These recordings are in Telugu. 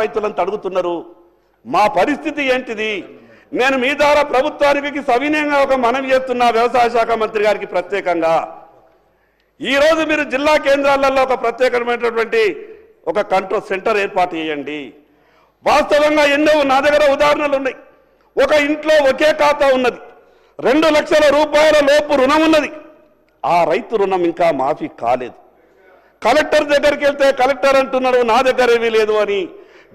రైతులను అడుగుతున్నారు, మా పరిస్థితి ఏంటిది? నేను మీ ద్వారా ప్రభుత్వానికి సవినయంగా ఒక మనవి చేస్తున్నా, వ్యవసాయ శాఖ మంత్రి గారికి ప్రత్యేకంగా. ఈరోజు మీరు జిల్లా కేంద్రాలలో ఒక ప్రత్యేకమైనటువంటి ఒక కంట్రోల్ సెంటర్ ఏర్పాటు చేయండి. వాస్తవంగా ఎన్నో నా దగ్గర ఉదాహరణలు ఉన్నాయి. ఒక ఇంట్లో ఒకే ఖాతా ఉన్నది, 2 లక్షల రూపాయల లోపు రుణం ఉన్నది. ఆ రైతు రుణం ఇంకా మాఫీ కాలేదు. కలెక్టర్ దగ్గరికి వెళ్తే కలెక్టర్ అంటున్నాడు నా దగ్గర ఏమీ లేదు అని,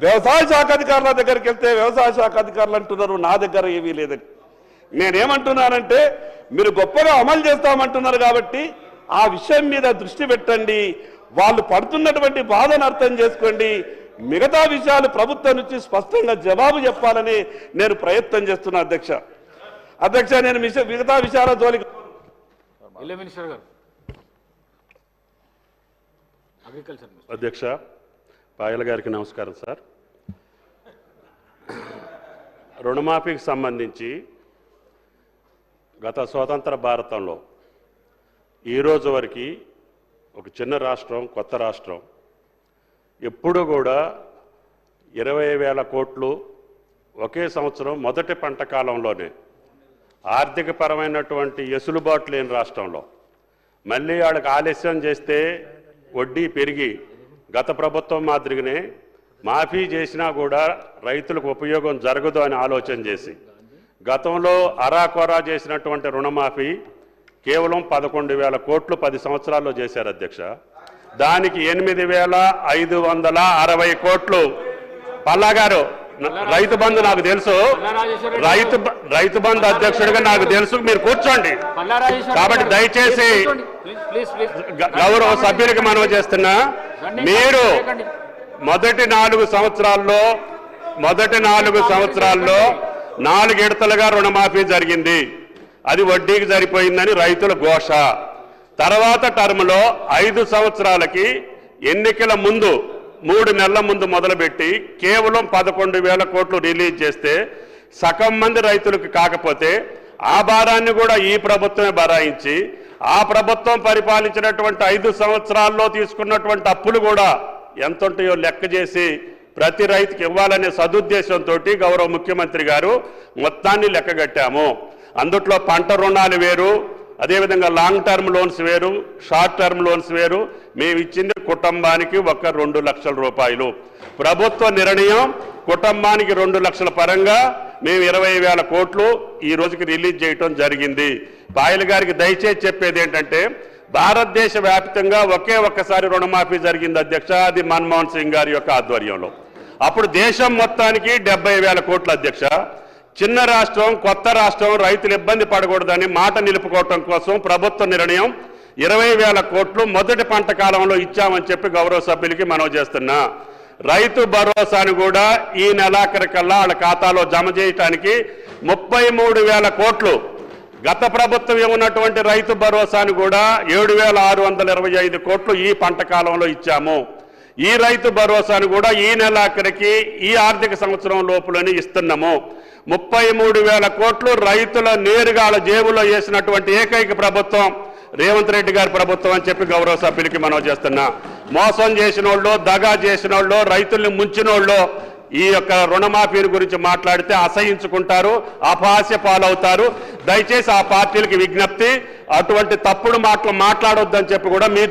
వ్యవసాయ శాఖ అధికారుల దగ్గరికి వెళ్తే వ్యవసాయ శాఖ అధికారులు అంటున్నారు నా దగ్గర ఏమీ లేదని. నేనేమంటున్నానంటే, మీరు గొప్పగా అమలు చేస్తామంటున్నారు కాబట్టి ఆ విషయం మీద దృష్టి పెట్టండి, వాళ్ళు పడుతున్నటువంటి బాధను అర్థం చేసుకోండి. మిగతా విషయాలు ప్రభుత్వం నుంచి స్పష్టంగా జవాబు చెప్పాలని నేను ప్రయత్నం చేస్తున్నా అధ్యక్ష. నేను మిగతా విషయాల జోలికి అధ్యక్ష, పాయల గారికి నమస్కారం సార్. రుణమాఫీకి సంబంధించి గత స్వతంత్ర భారతంలో ఈ రోజు వరకు ఒక చిన్న రాష్ట్రం, కొత్త రాష్ట్రం ఎప్పుడు కూడా 20,000 కోట్లు ఒకే సంవత్సరం మొదటి పంట కాలంలోనే ఆర్థిక పరమైనటువంటి ఎసులుబాటు లేని రాష్ట్రంలో మళ్ళీ వాళ్ళకి ఆలస్యం చేస్తే వడ్డీ పెరిగి గత ప్రభుత్వం మాదిరిగానే మాఫీ చేసినా కూడా రైతులకు ఉపయోగం జరగదు అని ఆలోచన చేసి గతంలో అరాకొరా చేసినటువంటి రుణమాఫీ కేవలం 11,000 కోట్లు 10 సంవత్సరాల్లో చేశారు అధ్యక్ష. దానికి 8,560 కోట్లు. పల్లా గారు, రైతు బంధు నాకు తెలుసు, రైతు బంధు అధ్యక్షుడిగా నాకు తెలుసు, మీరు కూర్చోండి. కాబట్టి దయచేసి గౌరవ సభ్యులకి మనవి చేస్తున్నా, మీరు మొదటి 4 సంవత్సరాల్లో 4 విడతలుగా రుణమాఫీ జరిగింది. అది వడ్డీకి సరిపోయిందని రైతుల ఘోష. తర్వాత టర్మ్లో 5 సంవత్సరాలకి ఎన్నికల ముందు 3 నెలల ముందు మొదలుపెట్టి కేవలం 11,000 కోట్లు రిలీజ్ చేస్తే సగం మంది రైతులకు కాకపోతే ఆ భారాన్ని కూడా ఈ ప్రభుత్వమే భరాయించి ఆ ప్రభుత్వం పరిపాలించినటువంటి 5 సంవత్సరాల్లో తీసుకున్నటువంటి అప్పులు కూడా ఎంత ఉంటాయో లెక్క చేసి ప్రతి రైతుకి ఇవ్వాలనే సదుద్దేశంతో గౌరవ ముఖ్యమంత్రి గారు మొత్తాన్ని లెక్కగట్టాము. అందుట్లో పంట రుణాలు వేరు, అదేవిధంగా లాంగ్ టర్మ్ లోన్స్ వేరు, షార్ట్ టర్మ్ లోన్స్ వేరు. మేము ఇచ్చింది కుటుంబానికి ఒక 2 లక్షల రూపాయలు. ప్రభుత్వ నిర్ణయం కుటుంబానికి 2 లక్షల పరంగా మేము 20,000 కోట్లు ఈ రోజుకి రిలీజ్ చేయటం జరిగింది. పాయల్ గారికి దయచేసి చెప్పేది ఏంటంటే, భారతదేశ వ్యాప్తంగా ఒక్కసారి రుణమాఫీ జరిగింది అధ్యక్ష, అది మన్మోహన్ సింగ్ గారి యొక్క ఆధ్వర్యంలో. అప్పుడు దేశం మొత్తానికి 70,000 కోట్లు అధ్యక్ష. చిన్న రాష్ట్రం, కొత్త రాష్ట్రం, రైతులు ఇబ్బంది పడకూడదని మాట నిలుపుకోవటం కోసం ప్రభుత్వ నిర్ణయం 20,000 కోట్లు మొదటి పంట కాలంలో ఇచ్చామని చెప్పి గౌరవ సభ్యులకి మనవి చేస్తున్నా. రైతు భరోసాను కూడా ఈ నెలాఖరికల్లా వాళ్ళ ఖాతాలో జమ చేయటానికి 33,000 కోట్లు. గత ప్రభుత్వం ఏమున్నటువంటి రైతు భరోసాను కూడా 7,625 కోట్లు ఈ పంట కాలంలో ఇచ్చాము. ఈ రైతు భరోసాను కూడా ఈ నెలాఖరికి ఈ ఆర్థిక సంవత్సరం లోపులని ఇస్తున్నాము. 33,000 కోట్లు రైతుల నేరుగా జేబులో వేసినటువంటి ఏకైక ప్రభుత్వం రేవంత్ రెడ్డి గారి ప్రభుత్వం అని చెప్పి గౌరవ సభ్యులకి మనవి చేస్తున్నా. మోసం చేసిన వాళ్ళు, దగా చేసిన వాళ్ళు, రైతుల్ని ముంచిన వాళ్ళు ఈ యొక్క రుణమాఫీని గురించి మాట్లాడితే అసహించుకుంటారు, అపహాస్య పాలవుతారు. దయచేసి ఆ పార్టీలకి విజ్ఞప్తి, అటువంటి తప్పుడు మాటలు మాట్లాడొద్దని చెప్పి కూడా మీ